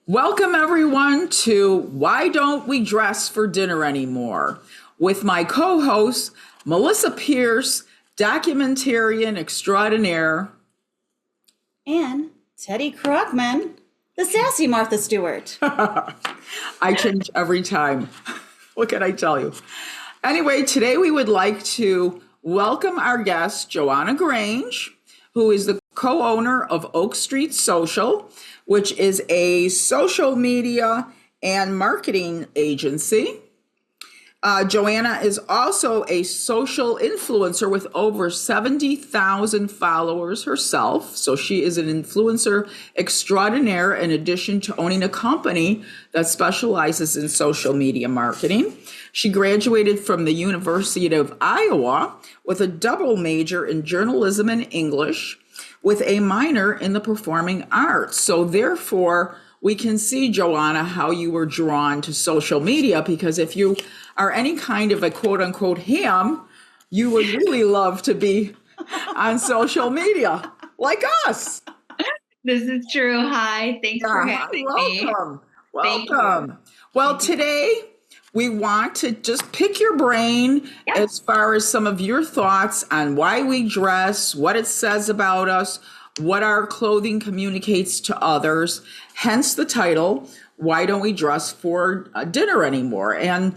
Welcome, everyone, to Why Don't We Dress for Dinner Anymore? With my co host, Melissa Pierce, documentarian extraordinaire. And Teddi Krochman, the sassy Martha Stewart. I change every time. What can I tell you? Anyway, today we would like to welcome our guest, Johanna Grange, who is the co-owner of Oak Street Social, which is a social media and marketing agency. Johanna is also a social influencer with over 70,000 followers herself. So she is an influencer extraordinaire in addition to owning a company that specializes in social media marketing. She graduated from the University of Iowa with a double major in journalism and English with a minor in the performing arts. So therefore, we can see, Johanna, how you were drawn to social media, because if you are any kind of a quote unquote ham, you would really love to be on social media like us. This is true. Hi. Thanks for having me. Welcome. Well, today we want to just pick your brain as far as some of your thoughts on why we dress, what it says about us, what our clothing communicates to others, hence the title, Why Don't We Dress for Dinner Anymore? And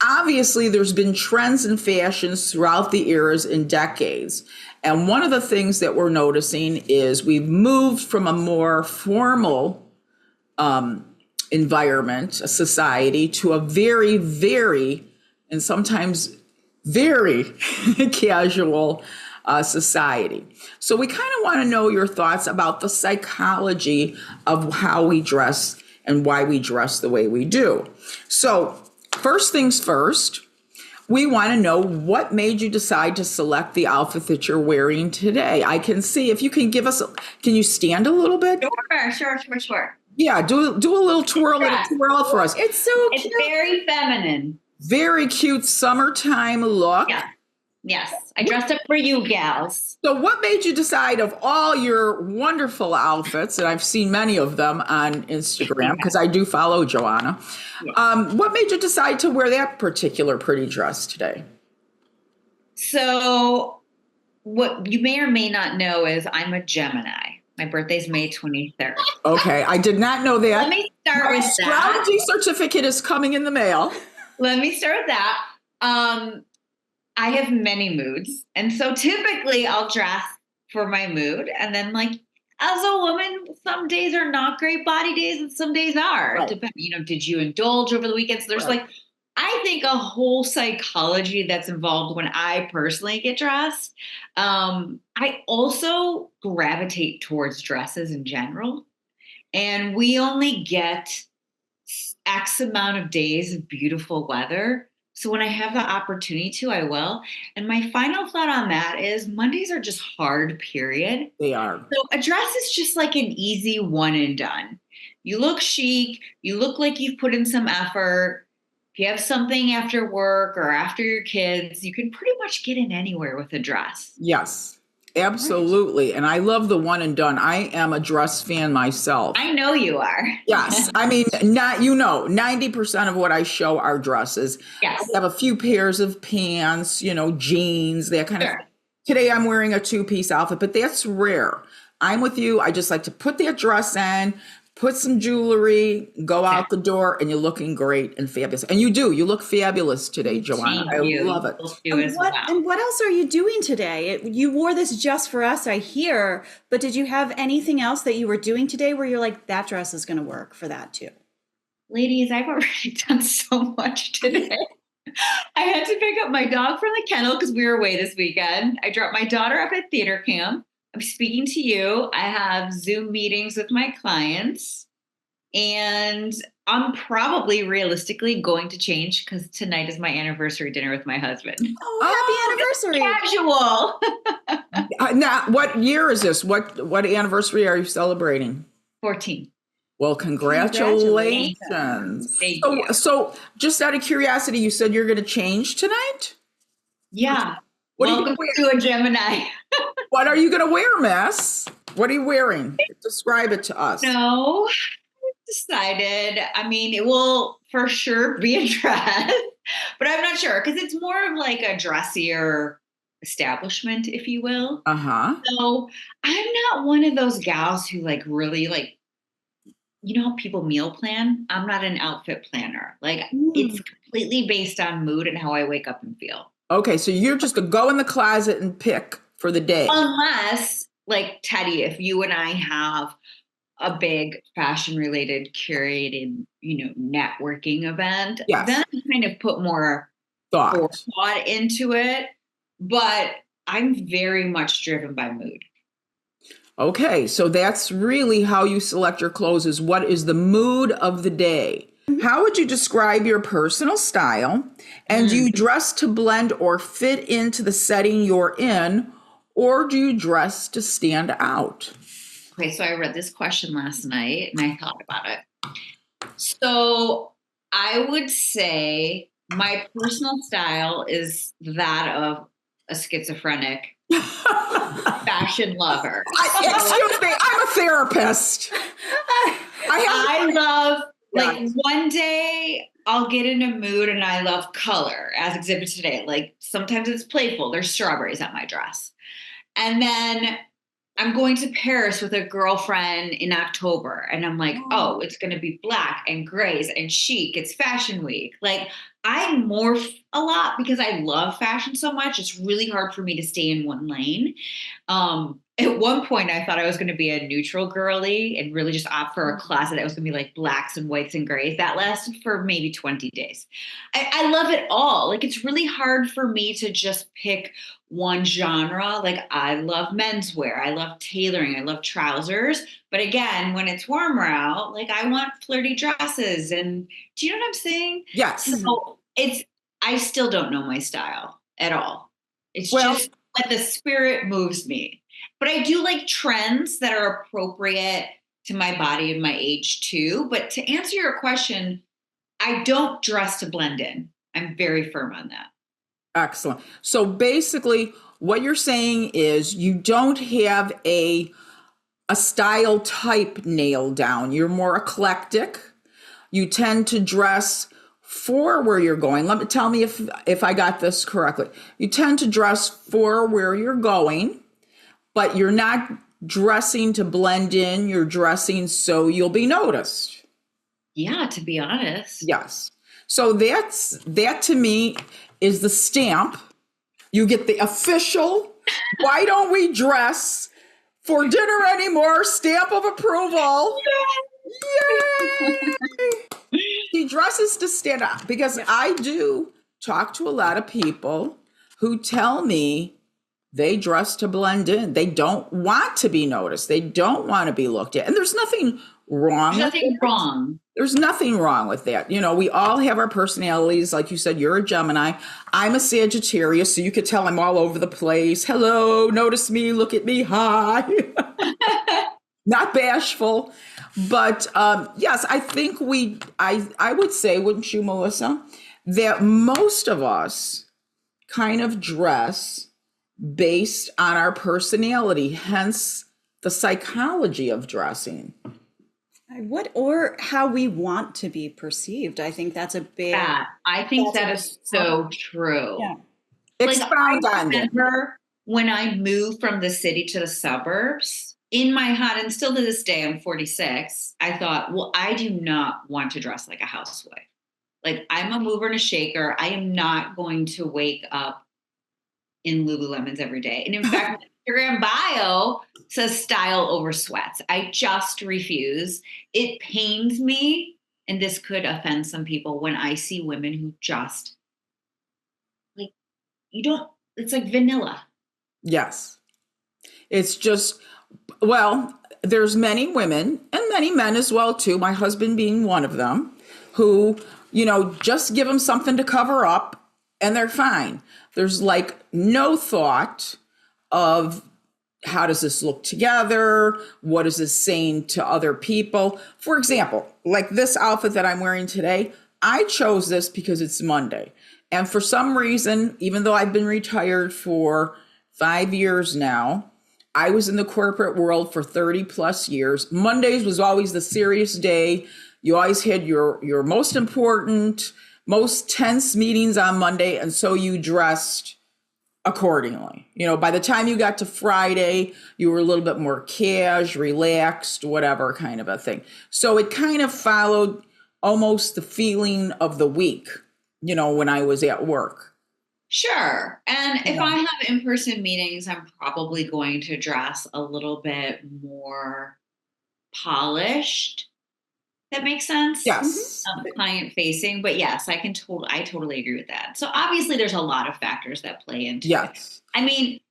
obviously, there's been trends and fashions throughout the eras and decades. And one of the things that we're noticing is we've moved from a more formal environment, a society, to a very, very, and sometimes very casual society. So we kind of want to know your thoughts about the psychology of how we dress and why we dress the way we do. So first things first, we want to know what made you decide to select the outfit that you're wearing today. I can see if you can give us, can you stand a little bit? Sure. Yeah, do a little twirl and a twirl for us. It's so It's cute. very feminine. Very cute summertime look. Yeah. Yes. I dressed up for you gals. So what made you decide, of all your wonderful outfits, and I've seen many of them on Instagram because I do follow Johanna, what made you decide to wear that particular pretty dress today? So what you may or may not know is I'm a Gemini. My birthday's May 23rd. Okay, I did not know that. Let me start My with that. astrology certificate is coming in the mail. Let me start with that. I have many moods. And so typically I'll dress for my mood. And then, like, as a woman, some days are not great body days and some days are. Right. Did you indulge over the weekend? So there's I think a whole psychology that's involved when I personally get dressed. I also gravitate towards dresses in general. And we only get X amount of days of beautiful weather. So when I have the opportunity to, I will. And my final thought on that is Mondays are just hard, period. They are. So a dress is just like an easy one and done. You look chic. You look like you've put in some effort. If you have something after work or after your kids, you can pretty much get in anywhere with a dress. Yes, absolutely. And I love the one and done. I am a dress fan myself. I know you are. Yes. I mean, 90% of what I show are dresses. Yes. I have a few pairs of pants, jeans, that kind of Sure. thing. Today I'm wearing a two-piece outfit, but that's rare. I'm with you. I just like to put that dress in, put some jewelry, go out the door, and you're looking great and fabulous. And you do. You look fabulous today, Johanna. Thank you. I love it. And what else are you doing today? You wore this just for us, I hear, but did you have anything else that you were doing today where you're like, that dress is going to work for that too? Ladies, I've already done so much today. I had to pick up my dog from the kennel because we were away this weekend. I dropped my daughter up at theater camp. I'm speaking to you. I have Zoom meetings with my clients. And I'm probably realistically going to change because tonight is my anniversary dinner with my husband. Oh, happy anniversary. Casual. Now, what year is this? What anniversary are you celebrating? 14. Well, congratulations. Thank you. So just out of curiosity, you said you're going to change tonight? Yeah. What Welcome to a Gemini. What are you going to wear, miss? What are you wearing? Describe it to us. No, decided. I mean, it will for sure be a dress, but I'm not sure because it's more of like a dressier establishment, if you will. Uh-huh. So I'm not one of those gals who like really like, you know, how people meal plan. I'm not an outfit planner. Like it's Mm. completely based on mood and how I wake up and feel. Okay, so you're just to go in the closet and pick for the day. Unless, like Teddy, if you and I have a big fashion related curated, you know, networking event, then Yes. I kind of put more Thought. forethought into it. But I'm very much driven by mood. Okay, so that's really how you select your clothes is what is the mood of the day. How would you describe your personal style? And do you dress to blend or fit into the setting you're in, or do you dress to stand out? Okay, so I read this question last night and I thought about it. So I would say my personal style is that of a schizophrenic fashion lover. Excuse me, I'm a therapist. I love, like, Yes. one day I'll get in a mood and I love color, as exhibited today. Like, sometimes it's playful. There's strawberries on my dress. And then I'm going to Paris with a girlfriend in October. And I'm like, oh, it's going to be black and grays and chic. It's fashion week. Like, I morph a lot because I love fashion so much. It's really hard for me to stay in one lane. At one point, I thought I was going to be a neutral girly and really just opt for a closet that was going to be like blacks and whites and grays. That lasted for maybe 20 days. I love it all. Like, it's really hard for me to just pick one genre. Like, I love menswear, I love tailoring, I love trousers. But again, when it's warmer out, like, I want flirty dresses. And do you know what I'm saying? Yes. So I still don't know my style at all. It's Well, just like the spirit moves me. But I do like trends that are appropriate to my body and my age too. But to answer your question, I don't dress to blend in. I'm very firm on that. excellent. So basically, what you're saying is you don't have a style type nailed down. You're more eclectic. You tend to dress for where you're going. Tell me if I got this correctly. You tend to dress for where you're going, but you're not dressing to blend in. You're dressing so you'll be noticed. Yeah, to be honest. Yes. So that to me is the stamp. You get the official, why don't we dress for dinner anymore stamp of approval. Yay! He dresses to stand out because I do talk to a lot of people who tell me they dress to blend in. They don't want to be noticed. They don't want to be looked at. And there's nothing wrong There's with nothing it. wrong. There's nothing wrong with that. You know, we all have our personalities. Like you said, you're a Gemini. I'm a Sagittarius, so you could tell I'm all over the place. Hello, notice me, look at me, hi. Not bashful. But yes, I think I would say, wouldn't you, Melissa, that most of us kind of dress based on our personality, hence the psychology of dressing. What or how we want to be perceived. I think that's a big. Yeah, I think that is so true. Yeah. Expound I on that. remember when I moved from the city to the suburbs, in my head, and still to this day, I'm 46, I thought, well, I do not want to dress like a housewife. Like, I'm a mover and a shaker. I am not going to wake up in Lululemons every day. And in fact, my Instagram bio says style over sweats. I just refuse. It pains me, and this could offend some people, when I see women who just, like, you don't, it's like vanilla. Yes. It's just, well, there's many women and many men as well, too, my husband being one of them, who, you know, just give them something to cover up and they're fine. There's like no thought of how does this look together? What is this saying to other people? For example, like this outfit that I'm wearing today, I chose this because it's Monday. And for some reason, even though I've been retired for 5 years now, I was in the corporate world for 30 plus years. Mondays was always the serious day. You always had your most important, most tense meetings on Monday. And so you dressed accordingly. By the time you got to Friday, you were a little bit more cash, relaxed, whatever kind of a thing. So it kind of followed almost the feeling of the week, when I was at work. Sure. And if I have in-person meetings, I'm probably going to dress a little bit more polished. That makes sense? Yes. Client facing. But yes, I totally agree with that. So obviously there's a lot of factors that play into it. I mean,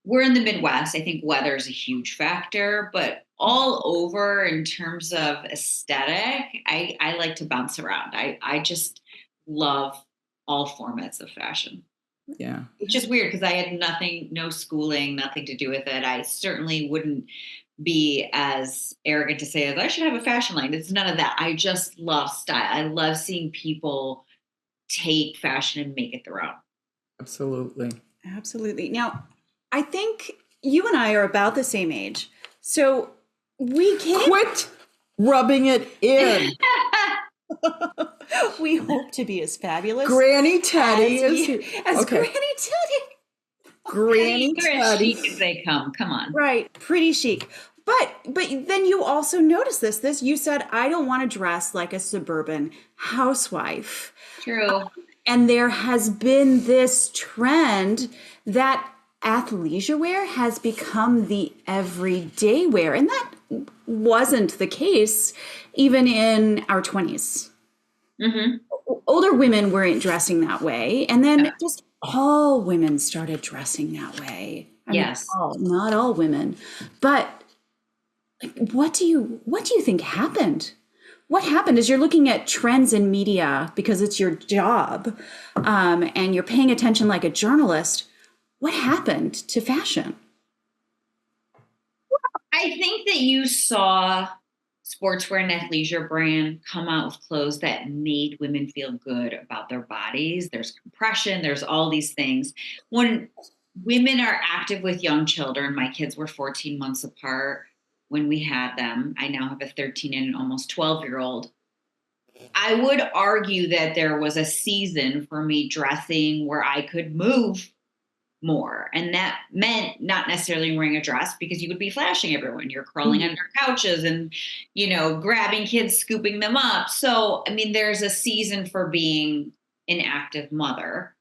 we're in the Midwest. I think weather is a huge factor, but all over in terms of aesthetic, I like to bounce around. I just love all formats of fashion. Yeah. It's just weird because I had no schooling, nothing to do with it. I certainly wouldn't be as arrogant to say that I should have a fashion line. It's none of that. I just love style. I love seeing people take fashion and make it their own. Absolutely. Absolutely. Now, I think you and I are about the same age. So we can Quit rubbing it in. We hope to be as fabulous. Granny Teddi as Granny Teddi. Granny Teddi. Chic as they come. Come on. Right. Pretty chic. But then you also noticed this. You said, I don't want to dress like a suburban housewife. True. And there has been this trend that athleisure wear has become the everyday wear. And that wasn't the case even in our 20s. Mm-hmm. Older women weren't dressing that way. And then just all women started dressing that way. I mean, not all women. But what do you think happened? What happened is you're looking at trends in media because it's your job, and you're paying attention like a journalist. What happened to fashion? I think that you saw sportswear and athleisure brand come out with clothes that made women feel good about their bodies. There's compression, there's all these things. When women are active with young children, my kids were 14 months apart when we had them. I now have a 13 and an almost 12-year-old. I would argue that there was a season for me dressing where I could move more. And that meant not necessarily wearing a dress because you would be flashing everyone. You're crawling under couches and, grabbing kids, scooping them up. So, I mean, there's a season for being an active mother,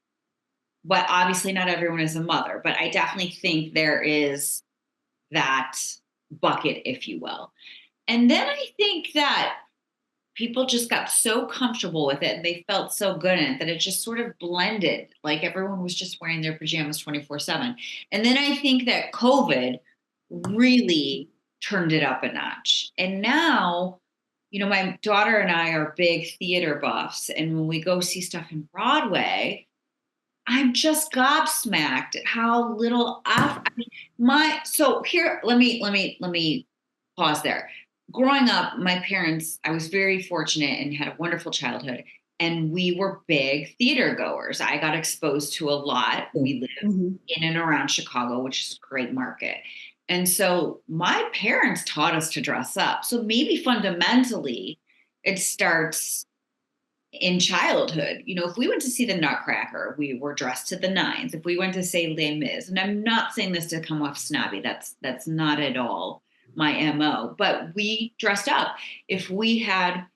but obviously not everyone is a mother. But I definitely think there is that bucket, if you will. And then I think that people just got so comfortable with it and they felt so good in it that it just sort of blended. Like everyone was just wearing their pajamas 24/7. And then I think that COVID really turned it up a notch. And now, my daughter and I are big theater buffs. And when we go see stuff in Broadway, I'm just gobsmacked at how little so here, let me pause there. Growing up, my parents, I was very fortunate and had a wonderful childhood. And we were big theater goers. I got exposed to a lot. We live in and around Chicago, which is a great market. And so my parents taught us to dress up. So maybe fundamentally it starts in childhood. If we went to see the Nutcracker, we were dressed to the nines. If we went to say Les Mis, and I'm not saying this to come off snobby, that's not at all my MO, but we dressed up. If we had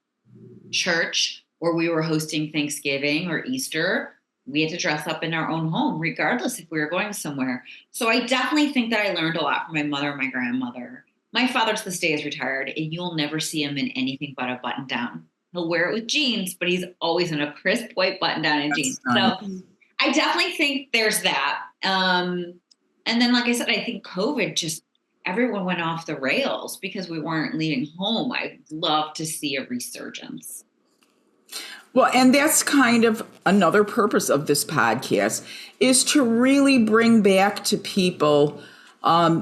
church or we were hosting Thanksgiving or Easter, we had to dress up in our own home, regardless if we were going somewhere. So I definitely think that I learned a lot from my mother and my grandmother. My father to this day is retired, and you'll never see him in anything but a button down. He'll wear it with jeans, but he's always in a crisp white button down and jeans. Nice. So I definitely think there's that. And then, like I said, I think COVID everyone went off the rails because we weren't leaving home. I'd love to see a resurgence. Well, and that's kind of another purpose of this podcast, is to really bring back to people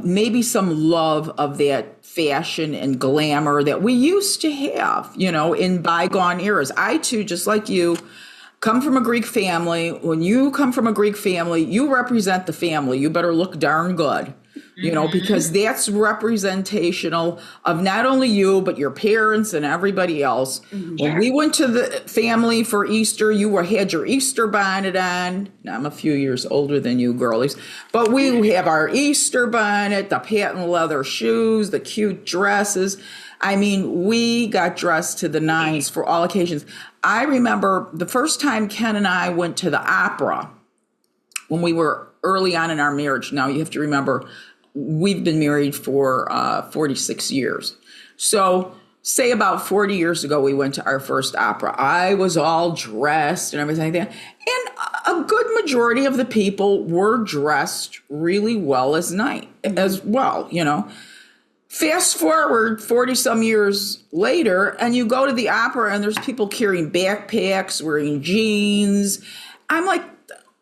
maybe some love of that fashion and glamour that we used to have, in bygone eras. I too, just like you, come from a Greek family. When you come from a Greek family, you represent the family. You better look darn good. because that's representational of not only you, but your parents and everybody else. When we went to the family for Easter, you had your Easter bonnet on. Now, I'm a few years older than you girlies, but we have our Easter bonnet, the patent leather shoes, the cute dresses. I mean, we got dressed to the nines for all occasions. I remember the first time Ken and I went to the opera when we were early on in our marriage. Now, you have to remember, we've been married for 46 years. So say about 40 years ago, we went to our first opera. I was all dressed and everything like that. And a good majority of the people were dressed really well as well. Fast forward 40 some years later, and you go to the opera and there's people carrying backpacks, wearing jeans. I'm like,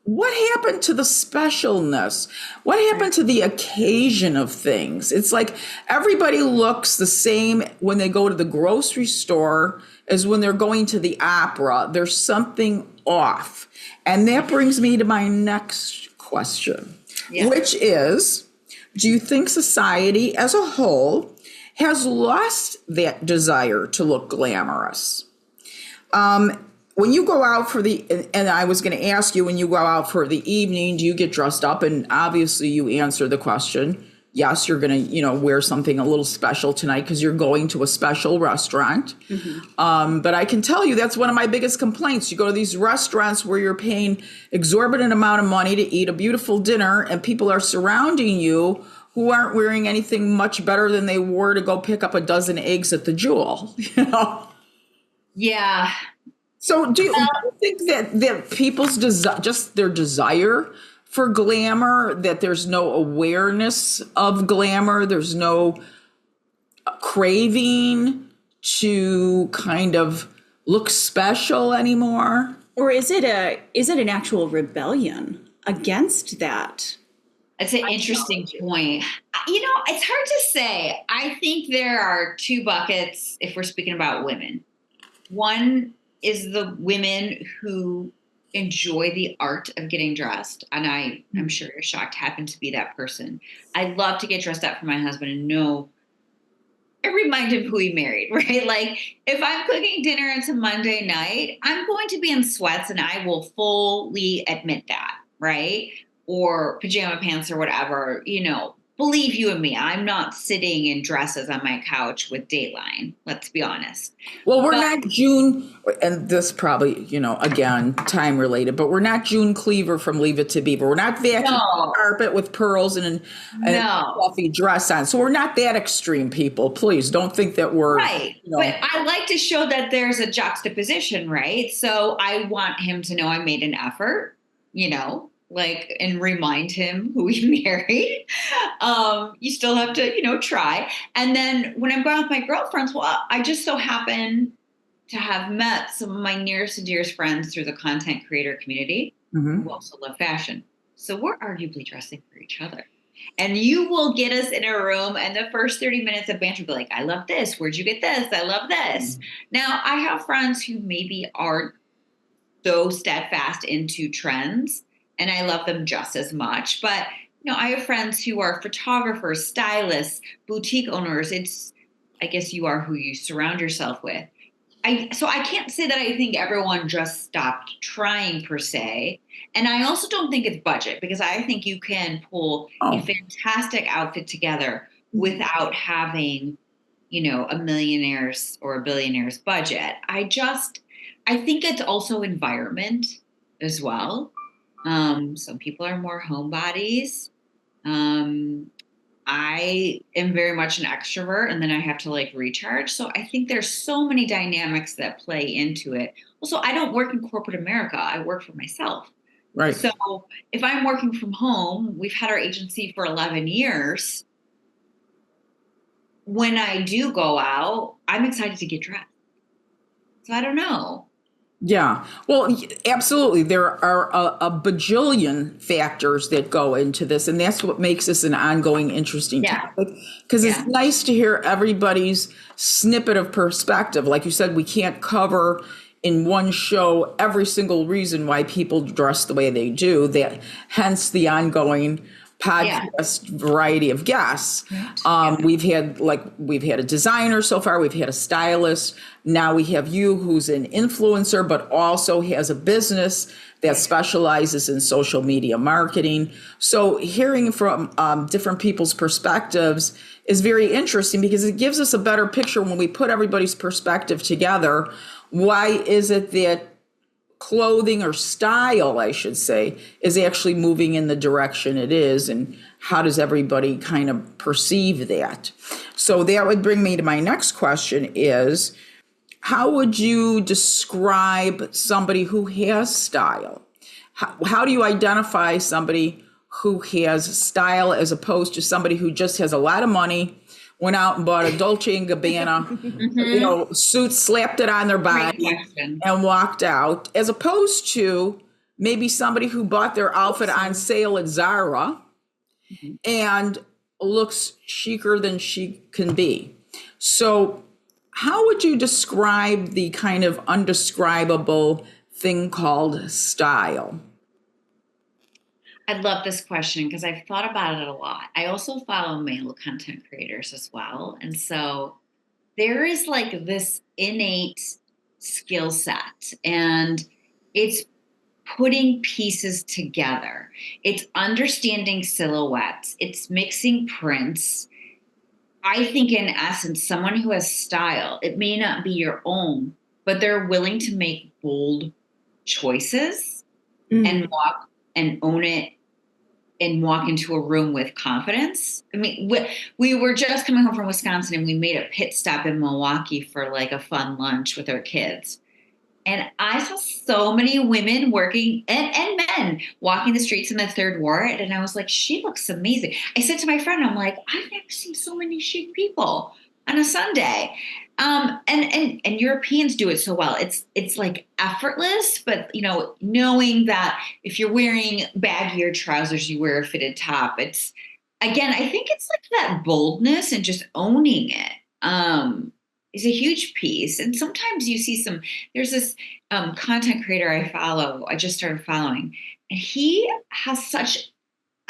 what happened to the specialness? What happened to the occasion of things? It's like everybody looks the same when they go to the grocery store as when they're going to the opera. There's something off. And that brings me to my next question, which is, do you think society as a whole has lost that desire to look glamorous? When you go out and I was going to ask you, when you go out for the evening, do you get dressed up? And obviously you answer the question. Yes, you're going to, wear something a little special tonight because you're going to a special restaurant. But I can tell you that's one of my biggest complaints. You go to these restaurants where you're paying exorbitant amount of money to eat a beautiful dinner and people are surrounding you who aren't wearing anything much better than they wore to go pick up a dozen eggs at the Jewel, Yeah. So do you think that people's their desire for glamour, that there's no awareness of glamour, there's no craving to kind of look special anymore? Or is it an actual rebellion against that? That's an interesting point. It's hard to say. I think there are two buckets if we're speaking about women. One is the women who enjoy the art of getting dressed. And I'm sure you're shocked to happen to be that person. I love to get dressed up for my husband and know, I remind him who he married, right? Like if I'm cooking dinner and it's a Monday night, I'm going to be in sweats and I will fully admit that, right? Or pajama pants or whatever, believe you and me, I'm not sitting in dresses on my couch with Dateline. Let's be honest. Well, we're not June, and this probably, again, time related, but we're not June Cleaver from Leave It to Beaver. We're not vacuuming the carpet with pearls and a fluffy dress on. So we're not that extreme, people. Please don't think that we're right. But I like to show that there's a juxtaposition, right? So I want him to know I made an effort, and remind him who he married. You still have to, try. And then when I'm going with my girlfriends, well, I just so happen to have met some of my nearest and dearest friends through the content creator community who also love fashion. So we're arguably dressing for each other. And you will get us in a room and the first 30 minutes of banter will be like, I love this. Where'd you get this? I love this. Now, I have friends who maybe aren't so steadfast into trends, and I love them just as much. But, I have friends who are photographers, stylists, boutique owners. I guess you are who you surround yourself with. So I can't say that I think everyone just stopped trying per se. And I also don't think it's budget, because I think you can pull a fantastic outfit together without having, a millionaire's or a billionaire's budget. I think it's also environment as well. Some people are more homebodies. I am very much an extrovert, and then I have to recharge. So I think there's so many dynamics that play into it. Also, I don't work in corporate America. I work for myself. Right. So if I'm working from home, we've had our agency for 11 years. When I do go out, I'm excited to get dressed. So I don't know. Yeah, well, absolutely. There are a bajillion factors that go into this, and that's what makes this an ongoing, interesting topic, because it's nice to hear everybody's snippet of perspective. Like you said, we can't cover in one show every single reason why people dress the way they do. That hence the ongoing podcast variety of guests. We've had a designer so far, we've had a stylist. Now we have you, who's an influencer, but also has a business that specializes in social media marketing. So hearing from different people's perspectives is very interesting because it gives us a better picture when we put everybody's perspective together. Why is it that clothing or style, I should say, is actually moving in the direction it is, and how does everybody kind of perceive that? So that would bring me to my next question is, how would you describe somebody who has style? How do you identify somebody who has style as opposed to somebody who just has a lot of money, went out and bought a Dolce & Gabbana, suit, slapped it on their body and walked out, as opposed to maybe somebody who bought their outfit on sale at Zara and looks chicer than she can be. So how would you describe the kind of undescribable thing called style? I love this question because I've thought about it a lot. I also follow male content creators as well. And so there is like this innate skill set, and it's putting pieces together. It's understanding silhouettes. It's mixing prints. I think in essence, someone who has style, it may not be your own, but they're willing to make bold choices and walk and own it and walk into a room with confidence. I mean, we were just coming home from Wisconsin and we made a pit stop in Milwaukee for like a fun lunch with our kids. And I saw so many women working and men walking the streets in the Third Ward. And I was like, she looks amazing. I said to my friend, I'm like, I've never seen so many chic people on a Sunday. And Europeans do it so well. It's like effortless, but knowing that if you're wearing baggier trousers, you wear a fitted top. It's, again, I think it's like that boldness and just owning it. Is a huge piece. And sometimes you see there's this content creator I just started following, and he has such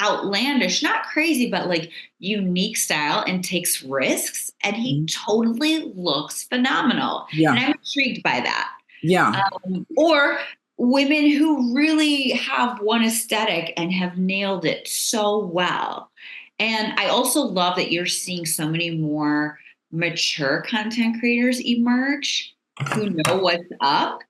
outlandish, not crazy, but like unique style and takes risks, and he totally looks phenomenal. Yeah. And I'm intrigued by that. Yeah. Or women who really have one aesthetic and have nailed it so well. And I also love that you're seeing so many more mature content creators emerge who know what's up.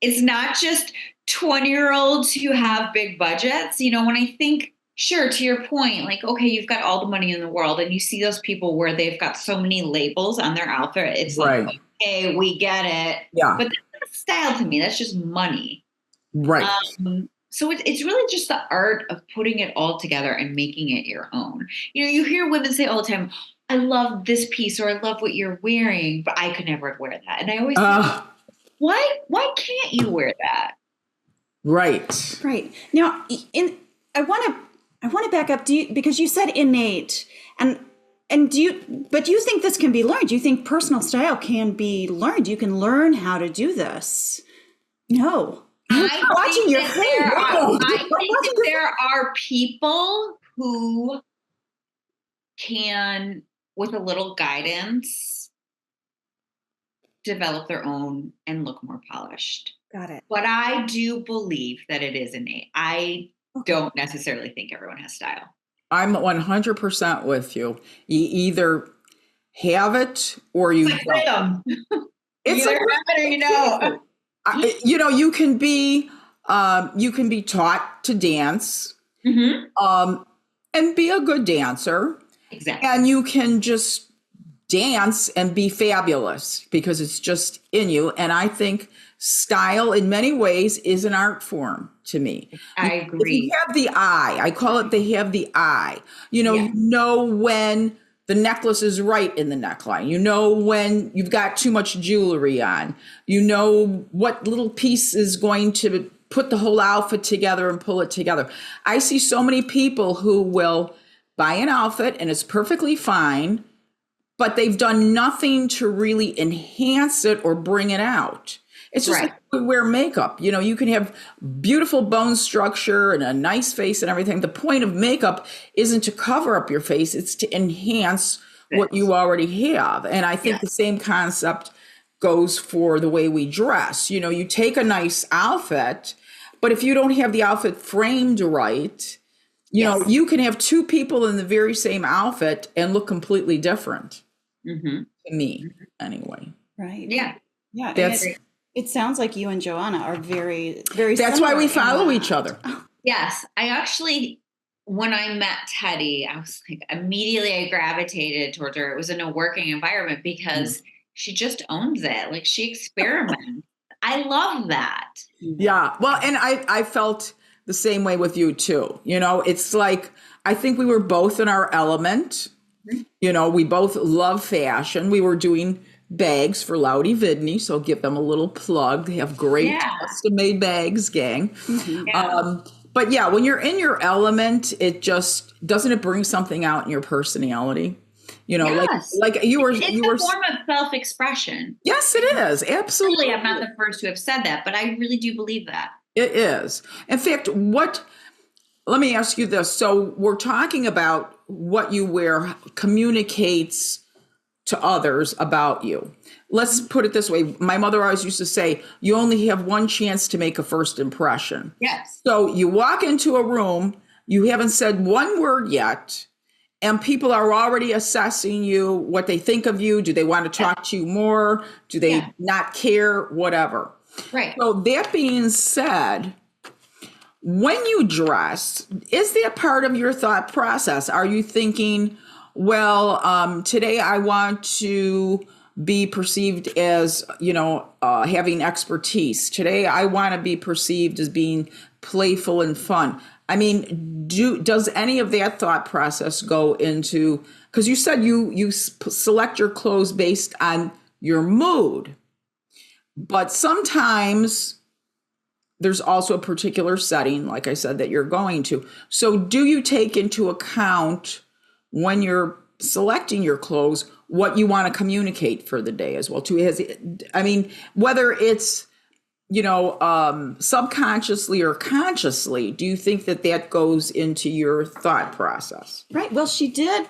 It's not just 20-year-olds who have big budgets. When I think, sure, to your point, like, okay, you've got all the money in the world and you see those people where they've got so many labels on their outfit. It's right. Like, okay, we get it. Yeah. But that's not style to me. That's just money. Right. So it's really just the art of putting it all together and making it your own. You hear women say all the time, I love this piece, or I love what you're wearing, but I could never wear that. And I always think, why can't you wear that? Right. Right. Now, I want to back up because you said innate, and do you think this can be learned? Do you think personal style can be learned? You can learn how to do this? No. I watching your face. I think there are people who can, with a little guidance, develop their own and look more polished. Got it. But I do believe that it is innate. I don't necessarily think everyone has style. I'm 100% with you. You either have it or you don't. It's either have it or you don't. You can be taught to dance and be a good dancer. Exactly. And you can just dance and be fabulous because it's just in you. And I think style in many ways is an art form to me. I agree. If you have the eye. I call it they have the eye. You know when the necklace is right in the neckline. You know when you've got too much jewelry on. You know what little piece is going to put the whole outfit together and pull it together. I see so many people who will buy an outfit and it's perfectly fine, but they've done nothing to really enhance it or bring it out. It's just like we wear makeup. You know, you can have beautiful bone structure and a nice face and everything. The point of makeup isn't to cover up your face, it's to enhance what you already have. And I think the same concept goes for the way we dress. You know, you take a nice outfit, but if you don't have the outfit framed right, you know, you can have two people in the very same outfit and look completely different. To me, anyway. Right. Yeah. Yeah. It sounds like you and Johanna are very, very That's why we follow each other. Yes. I actually, when I met Teddi, I was like, immediately I gravitated towards her. It was in a working environment because she just owns it. Like she experiments. I love that. Yeah. Well, and I felt the same way with you too. You know, it's like, I think we were both in our element. You know, we both love fashion. We were doing bags for Loudy Vidney, so give them a little plug. They have great custom-made bags, gang. But yeah, when you're in your element, it just doesn't it bring something out in your personality? You know, like you were. It's a form of self-expression. Yes, it is. Absolutely. Really, I'm not the first to have said that, but I really do believe that. It is. In fact, let me ask you this. So we're talking about what you wear communicates to others about you. Let's put it this way. My mother always used to say, you only have one chance to make a first impression. Yes. So you walk into a room, you haven't said one word yet, and people are already assessing you, what they think of you. Do they want to talk to you more? Do they not care? Whatever. Right. So that being said, when you dress, is that part of your thought process? Are you thinking, well, today I want to be perceived as, you know, having expertise. Today I want to be perceived as being playful and fun. I mean, does any of that thought process go into, because you said you select your clothes based on your mood, but sometimes there's also a particular setting, like I said, that you're going to. So do you take into account when you're selecting your clothes what you want to communicate for the day as well too? I mean, whether it's, you know, subconsciously or consciously, do you think that goes into your thought process? Right. Well, she did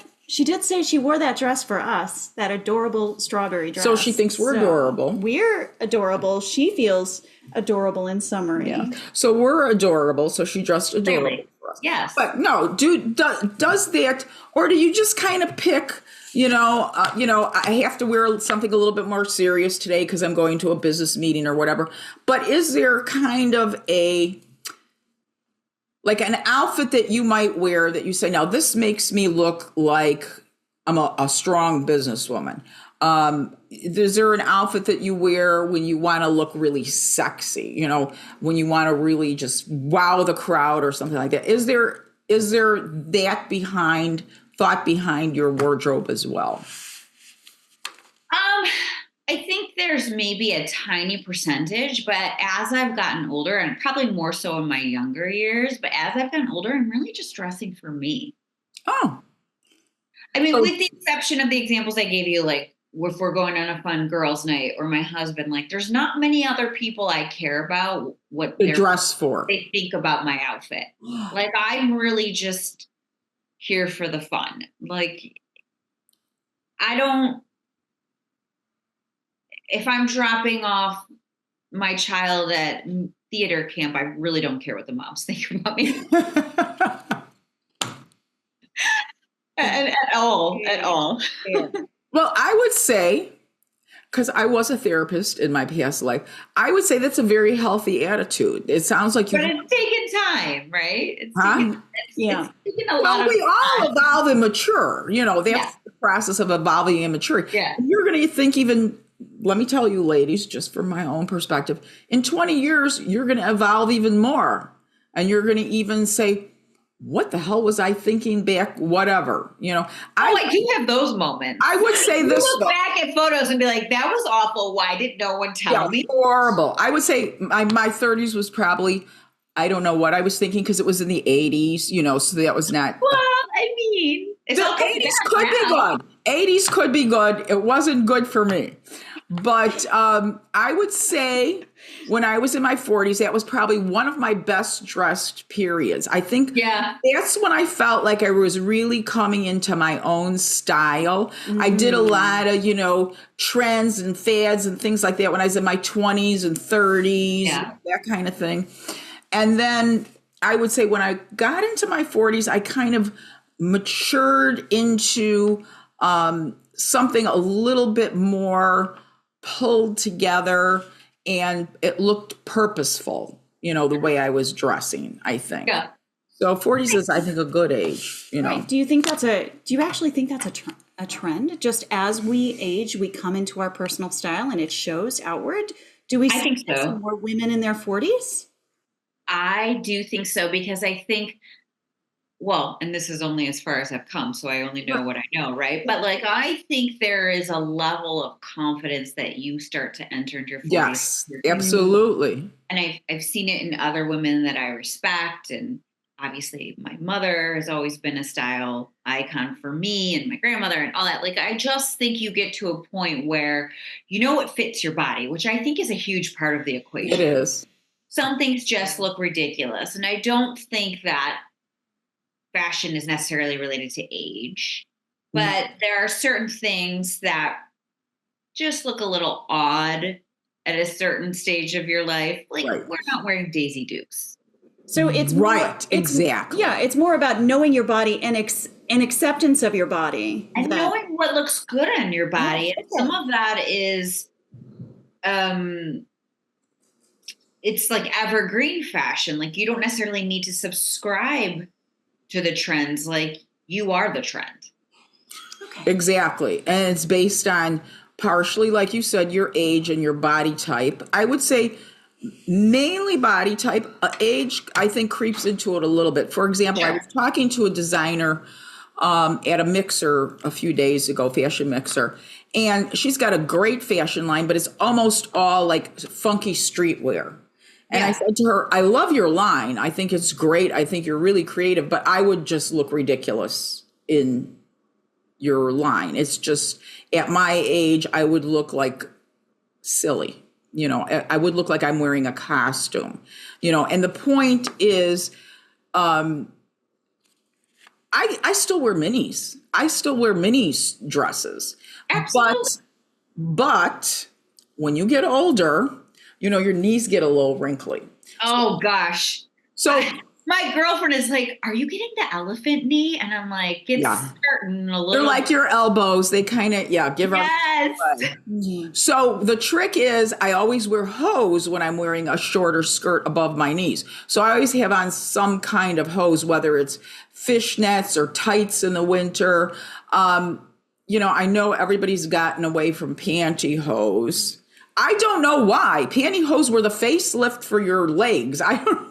say she wore that dress for us, that adorable strawberry dress. So she thinks we're adorable. We're adorable. She feels adorable in summary. Yeah. So we're adorable. So she dressed adorable. Really? Yes. But no, does that, or do you just kind of pick, I have to wear something a little bit more serious today because I'm going to a business meeting or whatever. But is there kind of like an outfit that you might wear that you say, now this makes me look like I'm a strong businesswoman? Is there an outfit that you wear when you want to look really sexy, you know, when you want to really just wow the crowd or something like that? Is there that thought behind your wardrobe as well? I think there's maybe a tiny percentage, but as I've gotten older, and probably more so in my younger years, but as I've gotten older, I'm really just dressing for me. Oh. I mean, with the exception of the examples I gave you, like if we're going on a fun girls' night or my husband, like there's not many other people I care about what they're dressed for. They think about my outfit. Like I'm really just here for the fun. Like if I'm dropping off my child at theater camp, I really don't care what the moms think about me. At all. Yeah. Well, I would say, because I was a therapist in my past life, I would say that's a very healthy attitude. It sounds like you. But it's taken time, right? It's taken a lot. Well, we all evolve and mature. You know, that's the process of evolving and maturing. Yeah. You're going to think even. Let me tell you, ladies, just from my own perspective, in 20 years, you're going to evolve even more. And you're going to even say, what the hell was I thinking back? Whatever, you know. I do have those moments. I would say this. Look back at photos and be like, that was awful. Why did no one tell me? Horrible. I would say my 30s was probably, I don't know what I was thinking because it was in the 80s, you know, so that was not. Well, I mean, the 80s could be good. 80s could be good. It wasn't good for me. But I would say when I was in my 40s, that was probably one of my best dressed periods. I think that's when I felt like I was really coming into my own style. I did a lot of, trends and fads and things like that when I was in my 20s and 30s, that kind of thing. And then I would say when I got into my 40s, I kind of matured into something a little bit more pulled together, and it looked purposeful, the way I was dressing, I think. Yeah. So 40s is, I think, a good age, Right. Do you actually think that's a trend? Just as we age, we come into our personal style and it shows outward? Do we see some more women in their 40s? I do think so, because I think, well, and this is only as far as I've come, so I only know what I know, right? But I think there is a level of confidence that you start to enter into your 40s. Yes, absolutely. And I've seen it in other women that I respect. And obviously my mother has always been a style icon for me, and my grandmother and all that. I just think you get to a point where it fits your body, which I think is a huge part of the equation. It is. Some things just look ridiculous. And I don't think that fashion is necessarily related to age, but there are certain things that just look a little odd at a certain stage of your life. We're not wearing Daisy Dukes. So it's exactly. Yeah, it's more about knowing your body and acceptance of your body. And knowing what looks good on your body. And some of that is it's evergreen fashion. You don't necessarily need to subscribe to the trends. You are the trend. Okay. Exactly. And it's based on partially, like you said, your age and your body type. I would say mainly body type. Age, I think, creeps into it a little bit. For example, I was talking to a designer at a mixer a few days ago, fashion mixer, and she's got a great fashion line, but it's almost all funky streetwear. And I said to her, I love your line. I think it's great. I think you're really creative, but I would just look ridiculous in your line. It's just, at my age, I would look silly. I would look like I'm wearing a costume, and the point is, I still wear minis. I still wear minis dresses. Absolutely. But when you get older, your knees get a little wrinkly. Oh, gosh. So my girlfriend is like, are you getting the elephant knee? And I'm like, it's starting a little. They're like your elbows. They kind of, give up. Yes. So the trick is I always wear hose when I'm wearing a shorter skirt above my knees. So I always have on some kind of hose, whether it's fishnets or tights in the winter. I know everybody's gotten away from pantyhose. I don't know why. Pantyhose were the facelift for your legs. I don't.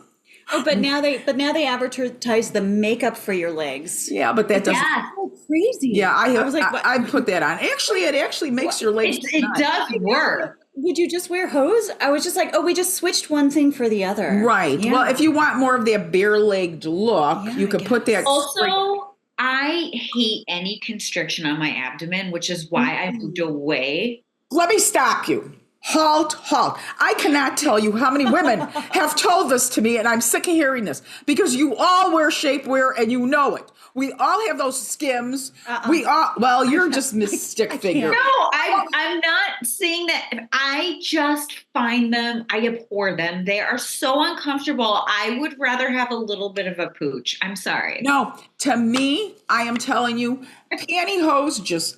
Oh, but now they advertise the makeup for your legs. Yeah, but that doesn't. Yeah, so crazy. Yeah, I was like, I put that on. Actually, it actually makes your legs. It does work. Would you just wear hose? I was just like, we just switched one thing for the other. Right. Yeah. Well, if you want more of that bare-legged look, you could put that. Also, I hate any constriction on my abdomen, which is why I moved away. Let me stop you. Halt. I cannot tell you how many women have told this to me, and I'm sick of hearing this, because you all wear shapewear and you know it. We all have those skims. You're just Miss Stick Figure. No, I'm not saying that. I just find them, I abhor them. They are so uncomfortable. I would rather have a little bit of a pooch. I'm sorry. No, to me, I am telling you, pantyhose, just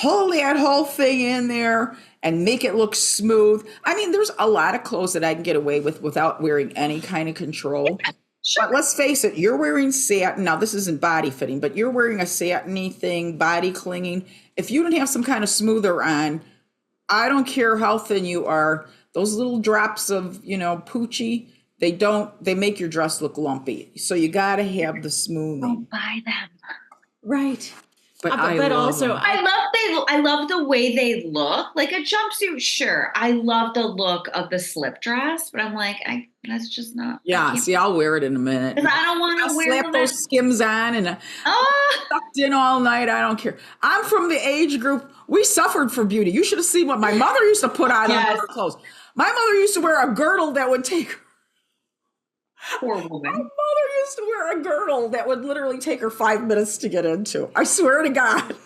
pull that whole thing in there and make it look smooth. I mean, there's a lot of clothes that I can get away with without wearing any kind of control. Sure. But let's face it, you're wearing satin. Now, this isn't body fitting, but you're wearing a satiny thing, body clinging. If you don't have some kind of smoother on, I don't care how thin you are, those little drops of, poochie, they make your dress look lumpy. So you got to have the smoothing. Don't buy them. Right. But also, I love the way they look. Like a jumpsuit, sure. I love the look of the slip dress, but I'm like, that's just not. Yeah, see, I'll wear it in a minute. Because I don't want to wear slap those Skims on and tucked in all night. I don't care. I'm from the age group. We suffered for beauty. You should have seen what my mother used to put on her clothes. My mother used to wear a girdle that would take her. Poor woman. My mother used to wear a girdle that would literally take her 5 minutes to get into. I swear to God.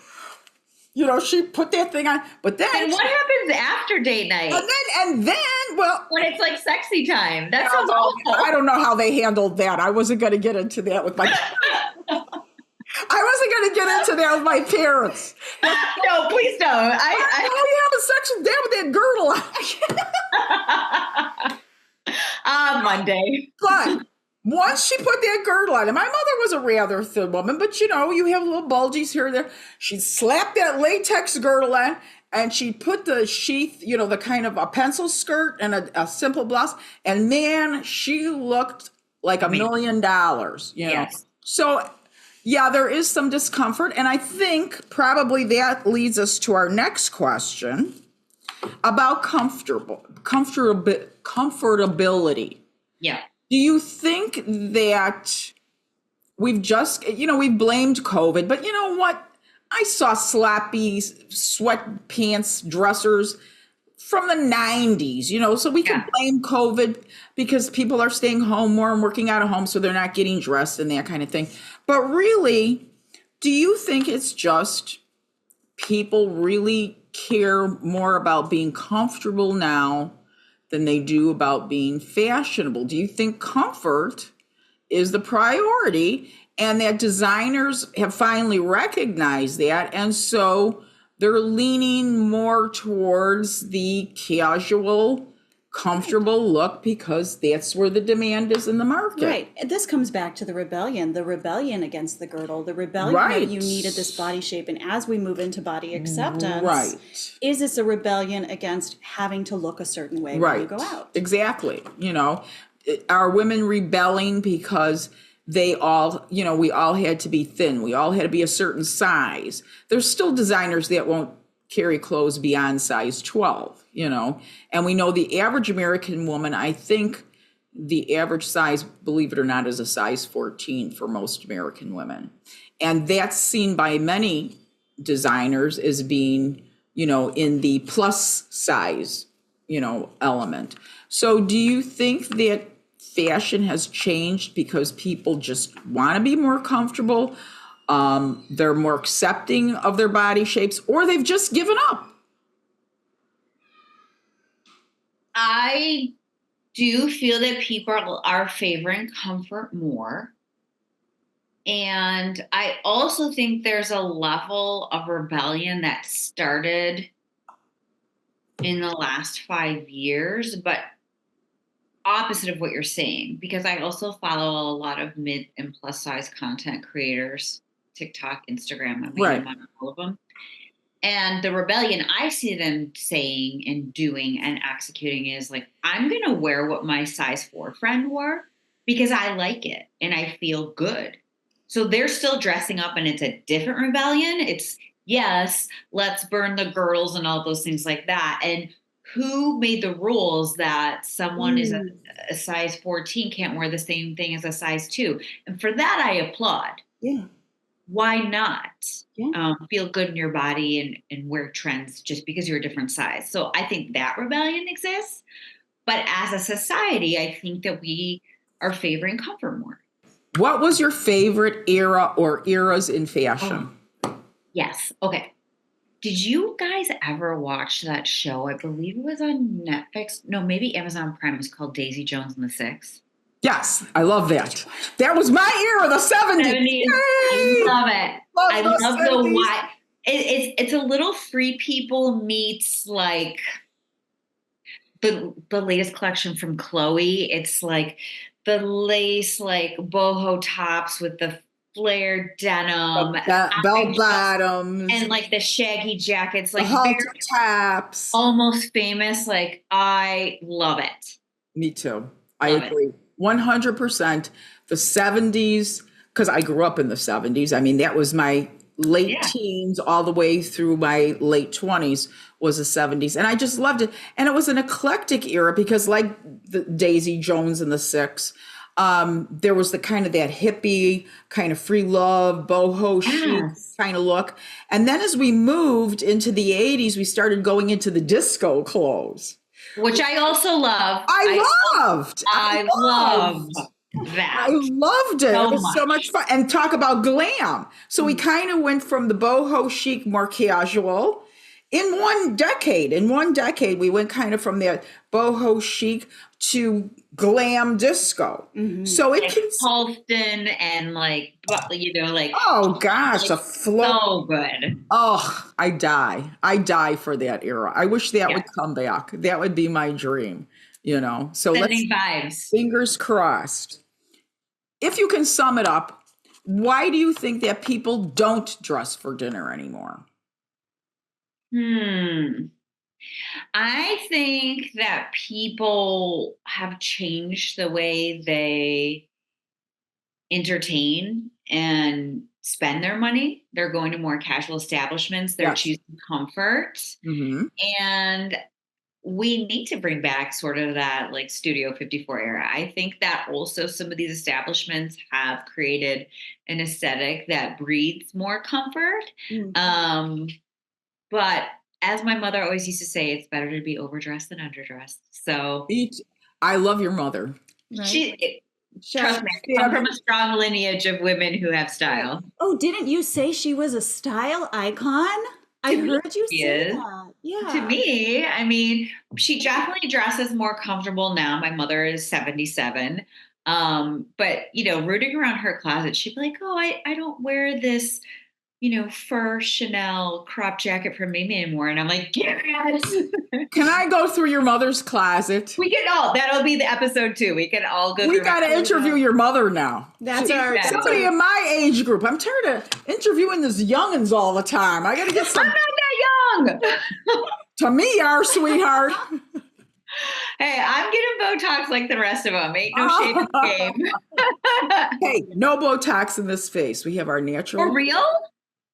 You know, she put that thing on, but then. And what happens after date night? And then, well. When it's like sexy time. That sounds awful. I don't know how they handled that. I wasn't going to get into that with my. I wasn't going to get into that with my parents. No, please don't. You have a sexual day with that girdle on. Monday. But once she put that girdle on, and my mother was a rather thin woman, but you know, you have little bulges here and there. She slapped that latex girdle on, and she put the sheath, you know, the kind of a pencil skirt and a simple blouse. And man, she looked like $1 million, you know. Yes. So yeah, there is some discomfort. And I think probably that leads us to our next question about comfortability. Yeah. Do you think that we've blamed COVID, but you know what? I saw sloppy sweatpants dressers from the 90s, you know, so we can blame COVID because people are staying home more and working out of home, so they're not getting dressed and that kind of thing. But really, do you think it's just people really care more about being comfortable now than they do about being fashionable? Do you think comfort is the priority and that designers have finally recognized that, and so they're leaning more towards the casual, comfortable look because that's where the demand is in the market? Right. This comes back to the rebellion against the girdle, the rebellion that you needed this body shape. And as we move into body acceptance, is this a rebellion against having to look a certain way when you go out? Exactly. You know, are women rebelling because they all, you know, we all had to be thin. We all had to be a certain size. There's still designers that won't carry clothes beyond size 12, you know, and we know the average American woman, I think the average size, believe it or not, is a size 14 for most American women. And that's seen by many designers as being, you know, in the plus size, you know, element. So do you think that fashion has changed because people just want to be more comfortable? They're more accepting of their body shapes, or they've just given up? I do feel that people are favoring comfort more. And I also think there's a level of rebellion that started in the last 5 years, but opposite of what you're saying, because I also follow a lot of mid and plus size content creators, TikTok, Instagram, I'm on all of them. And the rebellion I see them saying and doing and executing is like, I'm going to wear what my size 4 friend wore because I like it and I feel good. So they're still dressing up, and it's a different rebellion. It's, yes, let's burn the girls and all those things like that. And who made the rules that someone is a size 14 can't wear the same thing as a size 2? And for that, I applaud. Yeah. Why not feel good in your body and wear trends just because you're a different size? So I think that rebellion exists. But as a society, I think that we are favoring comfort more. What was your favorite era or eras in fashion? Yes. Okay. Did you guys ever watch that show? I believe it was on Netflix. No, maybe Amazon Prime. It's called Daisy Jones and the Six. Yes, I love that. That was my era, the 70s. I love it. I love 70s. the why. It's a little Free People meets like the latest collection from Chloe. It's like the lace, like boho tops with the flared denim, bell bottoms, and like the shaggy jackets, like halter tops. Almost Famous. Like, I love it. Me too. I agree. 100%. The 70s, because I grew up in the 70s. I mean, that was my late teens all the way through my late 20s was the 70s. And I just loved it. And it was an eclectic era because like the Daisy Jones and the Six, there was the kind of that hippie kind of free love, boho chic kind of look. And then as we moved into the 80s, we started going into the disco clothes. Which I also love. I loved that. I loved it. It was so much fun. And talk about glam. So we kind of went from the boho chic, more casual. In one decade, we went kind of from that boho chic to glam disco. Mm-hmm. So it can Halston and like oh gosh, a flow. So good. Oh, I die for that era. I wish that would come back. That would be my dream. So Sending vibes. Fingers crossed. If you can sum it up, why do you think that people don't dress for dinner anymore? I think that people have changed the way they entertain and spend their money. They're going to more casual establishments. They're choosing comfort. Mm-hmm. And we need to bring back sort of that like Studio 54 era. I think that also some of these establishments have created an aesthetic that breeds more comfort. Mm-hmm. But as my mother always used to say, it's better to be overdressed than underdressed. So I love your mother. Right? Trust me, I come from a strong lineage of women who have style. Oh, didn't you say she was a style icon? I heard you say that. Yeah. To me, I mean, she definitely dresses more comfortable now. My mother is 77. But, rooting around her closet, she'd be like, oh, I don't wear this, fur Chanel crop jacket from Mimi anymore. And I'm like, yes. Can I go through your mother's closet? We can that'll be the episode 2. We can all go through. We got to interview your mother now. Somebody in my age group. I'm tired of interviewing these youngins all the time. I got to get some. I'm not that young. To me, you are, sweetheart. Hey, I'm getting Botox like the rest of them. Ain't no shame in the game. Hey, no Botox in this face. We have our natural. For real?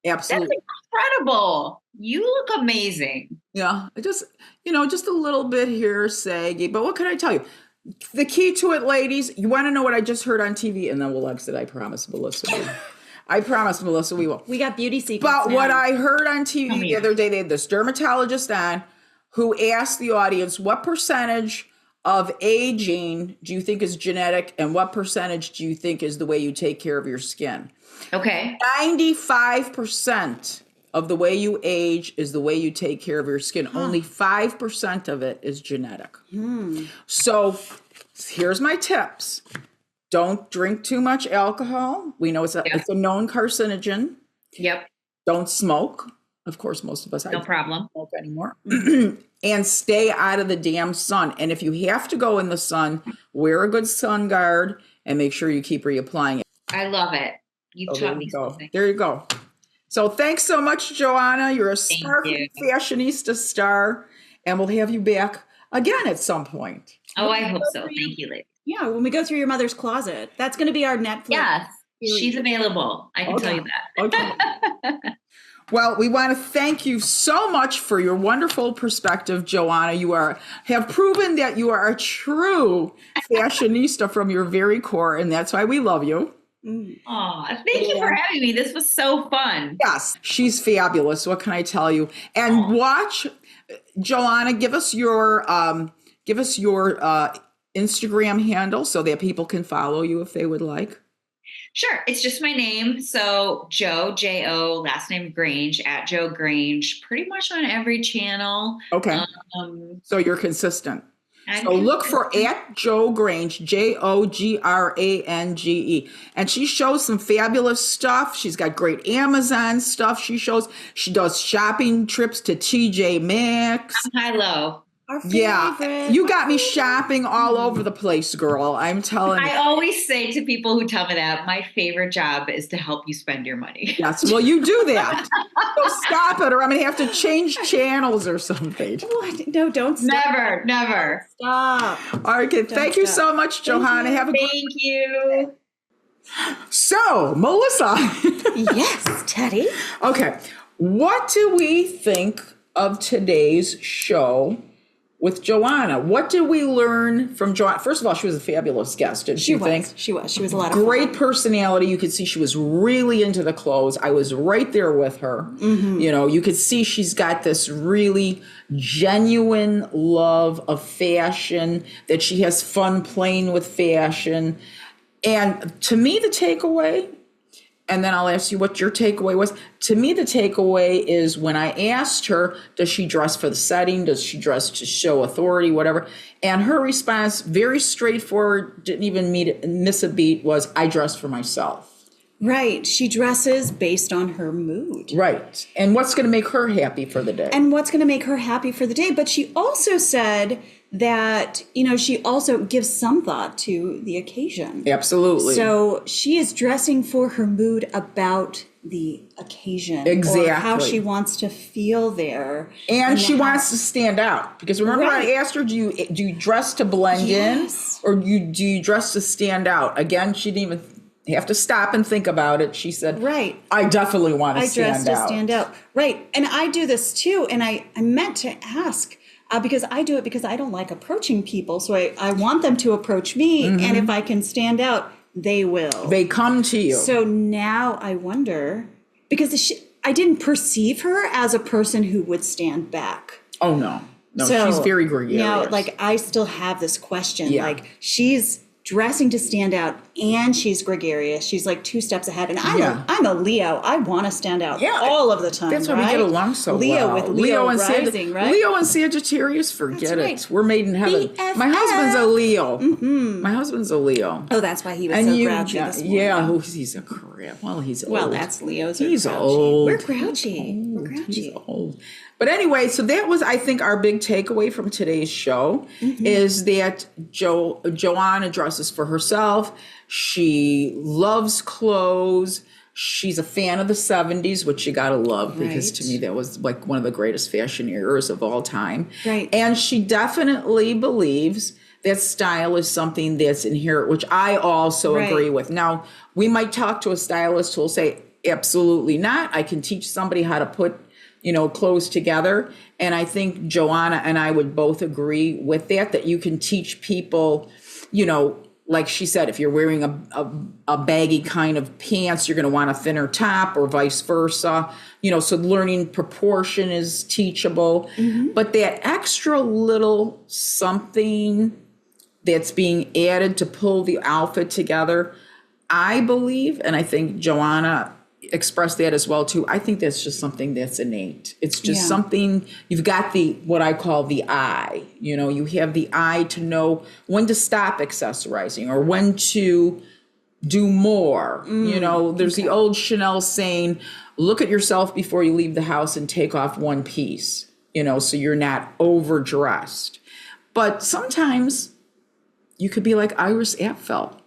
Absolutely. That's incredible. You look amazing. Yeah. Just a little bit here, saggy. But what can I tell you? The key to it, ladies, you want to know what I just heard on TV? And then we'll exit. I promise, Melissa. I promise, Melissa, we will. We got beauty secrets. But what I heard on TV the other day, they had this dermatologist on who asked the audience, what percentage of aging do you think is genetic and what percentage do you think is the way you take care of your skin? Okay. 95% of the way you age is the way you take care of your skin. Only 5% of it is genetic. So here's my tips. Don't drink too much alcohol. We know it's a known carcinogen. Yep. Don't smoke. Of course, most of us no problem. Don't smoke anymore. And stay out of the damn sun. And if you have to go in the sun, wear a good sun guard and make sure you keep reapplying it. I love it. You've taught me something. There you go. So thanks so much, Johanna. You're a sparkling fashionista star. And we'll have you back again at some point. Oh, I hope so. Thank you, ladies. Yeah, when we go through your mother's closet. That's going to be our Netflix. Yes, she's available. I can tell you that. Okay. Well, we want to thank you so much for your wonderful perspective, Johanna. You have proven that you are a true fashionista from your very core, and that's why we love you. Oh, thank you for having me. This was so fun. Yes, she's fabulous. What can I tell you? And watch, Johanna, give us your Instagram handle so that people can follow you if they would like. Sure. It's just my name. So Joe, J-O, last name Grange, at Joe Grange, pretty much on every channel. Okay. So you're consistent. So look for at Joe Grange, Jogrange. And she shows some fabulous stuff. She's got great Amazon stuff. She does shopping trips to TJ Maxx. High-low. Yeah, you got me shopping all over the place, girl. I'm telling you. I always say to people who tell me that my favorite job is to help you spend your money. Yes, well, you do that. So stop it, or I'm going to have to change channels or something. What? No, don't stop. Never. Stop. All right, thank you so much, Johanna. Have a Thank you. So, Melissa. Yes, Teddi. Okay. What do we think of today's show with Johanna? What did we learn from Johanna? First of all, she was a fabulous guest, didn't you think? She was a lot of fun. Great personality. You could see she was really into the clothes. I was right there with her. Mm-hmm. You know, you could see she's got this really genuine love of fashion, that she has fun playing with fashion. And to me, the takeaway, and then I'll ask you what your takeaway was. To me, the takeaway is when I asked her, does she dress for the setting? Does she dress to show authority, whatever? And her response, very straightforward, didn't even miss a beat, was, I dress for myself. Right. She dresses based on her mood. Right. And what's going to make her happy for the day. And what's going to make her happy for the day. But she also said that, you know, she also gives some thought to the occasion. Absolutely. So she is dressing for her mood about the occasion. Exactly. Or how she wants to feel there. And she wants to stand out. Because remember, I asked her, do you dress to blend in? Or do you dress to stand out? Again, she didn't even have to stop and think about it. She said, right. I definitely want to stand out. I dress to stand out. Right. And I do this too. And I meant to ask, because I do it because I don't like approaching people. So I want them to approach me. Mm-hmm. And if I can stand out, they will. They come to you. So now I wonder, because I didn't perceive her as a person who would stand back. Oh, no. No, so, she's very gregarious. Now, like, I still have this question. Yeah. Like, she's dressing to stand out, and she's gregarious. She's like 2 steps ahead. And I'm a Leo. I want to stand out all of the time. That's why we get along so well. With Leo and rising, right? Leo and Sagittarius, forget it. We're made in heaven. BFF. My husband's a Leo. Mm-hmm. My husband's a Leo. Oh, that's why he was so grouchy this morning. Yeah, he's a crap. Well, he's old. Well, that's Leo's. He's old. We're grouchy. He's old. But anyway, so that was, I think, our big takeaway from today's show is that Johanna dresses for herself. She loves clothes. She's a fan of the 70s, which you got to love because to me that was like one of the greatest fashion eras of all time. Right. And she definitely believes that style is something that's inherent, which I also agree with. Now, we might talk to a stylist who will say, absolutely not. I can teach somebody how to put clothes together. And I think Johanna and I would both agree with that you can teach people, like she said, if you're wearing a baggy kind of pants, you're going to want a thinner top or vice versa. So learning proportion is teachable. Mm-hmm. But that extra little something that's being added to pull the outfit together, I believe, and I think Johanna express that as well too. I think that's just something that's innate. It's just something, you've got what I call the eye. You have the eye to know when to stop accessorizing or when to do more. There's the old Chanel saying, look at yourself before you leave the house and take off one piece, so you're not overdressed. But sometimes you could be like Iris Apfel,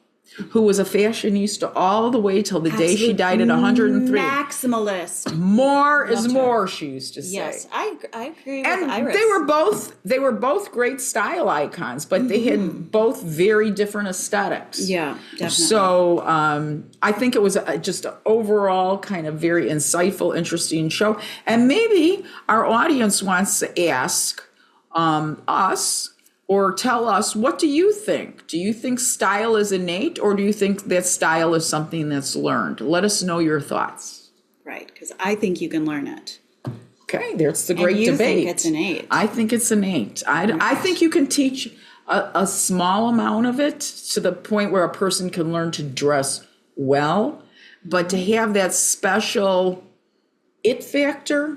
who was a fashionista all the way till the day she died at 103. Maximalist. More is more, she used to say. Yes, I agree with Iris. They were both great style icons, but they had both very different aesthetics. Yeah, definitely. So I think it was just an overall kind of very insightful, interesting show. And maybe our audience wants to ask us, or tell us, what do you think? Do you think style is innate, or do you think that style is something that's learned? Let us know your thoughts. Right, because I think you can learn it. Okay, there's the great debate. You think it's innate. I think it's innate. I think you can teach a small amount of it to the point where a person can learn to dress well, but to have that special it factor,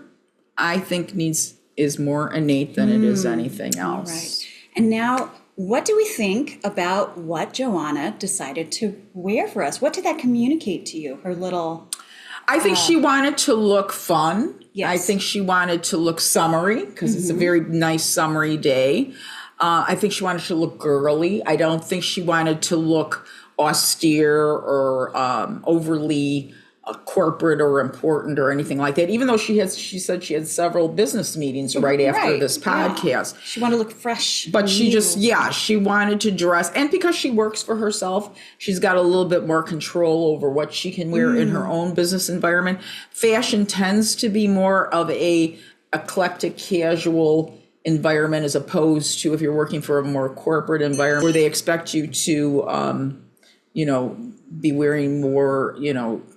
I think is more innate than it is anything else. Right. And now, what do we think about what Johanna decided to wear for us? What did that communicate to you? Her little... I think she wanted to look fun. Yes. I think she wanted to look summery because it's a very nice summery day. I think she wanted to look girly. I don't think she wanted to look austere or overly corporate or important or anything like that, even though she said she had several business meetings right after this podcast. Yeah. She wanted to look fresh. But she wanted to dress. And because she works for herself, she's got a little bit more control over what she can wear in her own business environment. Fashion tends to be more of a eclectic, casual environment as opposed to if you're working for a more corporate environment where they expect you to, be wearing more,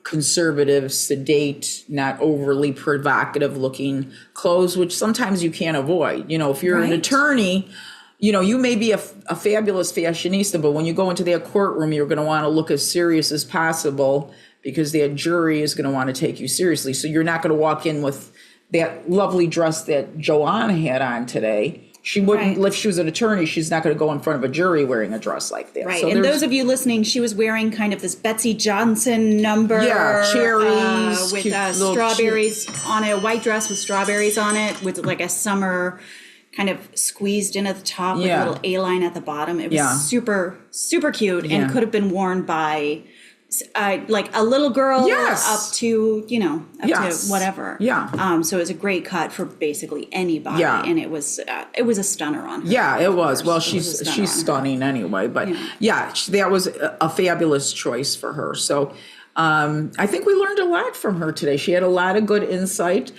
conservative, sedate, not overly provocative looking clothes, which sometimes you can't avoid. If you're an attorney, you may be a fabulous fashionista, but when you go into that courtroom, you're going to want to look as serious as possible because that jury is going to want to take you seriously. So you're not going to walk in with that lovely dress that Johanna had on today. She wouldn't, if she was an attorney, she's not going to go in front of a jury wearing a dress like that. Right. So and those of you listening, she was wearing kind of this Betsy Johnson number. Yeah, cherries. With strawberries on it, a white dress with strawberries on it, with like a summer kind of squeezed in at the top with a little A-line at the bottom. It was super, super cute and could have been worn by like a little girl up to, to whatever. Yeah. So it was a great cut for basically anybody. Yeah. And it was a stunner on her. Yeah, it was. Well, she's stunning anyway. But that was a fabulous choice for her. So I think we learned a lot from her today. She had a lot of good insight.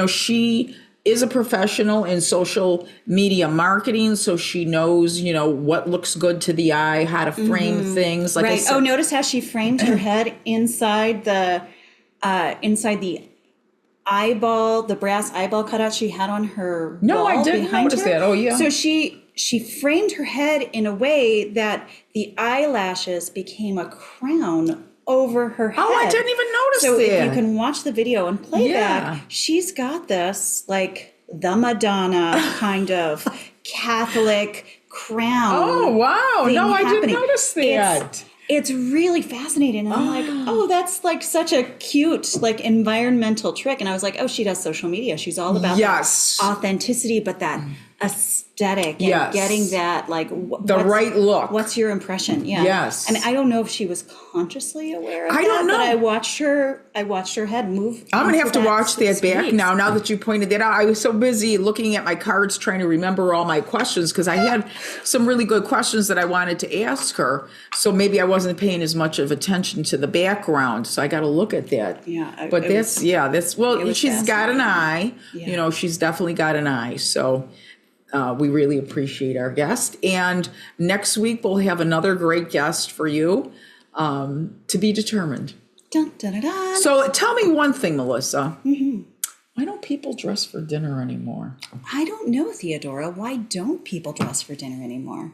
She is a professional in social media marketing, so she knows, what looks good to the eye, how to frame things. Like right. Notice how she framed her head inside the eyeball, the brass eyeball cutout she had on her. No, I didn't notice that. Oh, yeah. So she framed her head in a way that the eyelashes became a crown over her head. Oh, I didn't even notice that. So if you can watch the video and play back, she's got this like the Madonna kind of Catholic crown. Oh, wow. No, I didn't notice that. It's really fascinating. And I'm like, oh, that's like such a cute, like environmental trick. And I was like, oh, she does social media. She's all about that authenticity, but that aesthetic and getting that like the right look. What's your impression? Yeah. Yes. And I don't know if she was consciously aware of I don't know. But I watched her head move. I'm going to have to watch that back now that you pointed that out. I was so busy looking at my cards trying to remember all my questions because I had some really good questions that I wanted to ask her. So maybe I wasn't paying as much of attention to the background. So I got to look at that. Yeah. But she's got an eye. Yeah. She's definitely got an eye. So we really appreciate our guest. And next week, we'll have another great guest for you to be determined. Dun, dun, dun, dun. So tell me one thing, Melissa. Mm-hmm. Why don't people dress for dinner anymore? I don't know, Theodora. Why don't people dress for dinner anymore?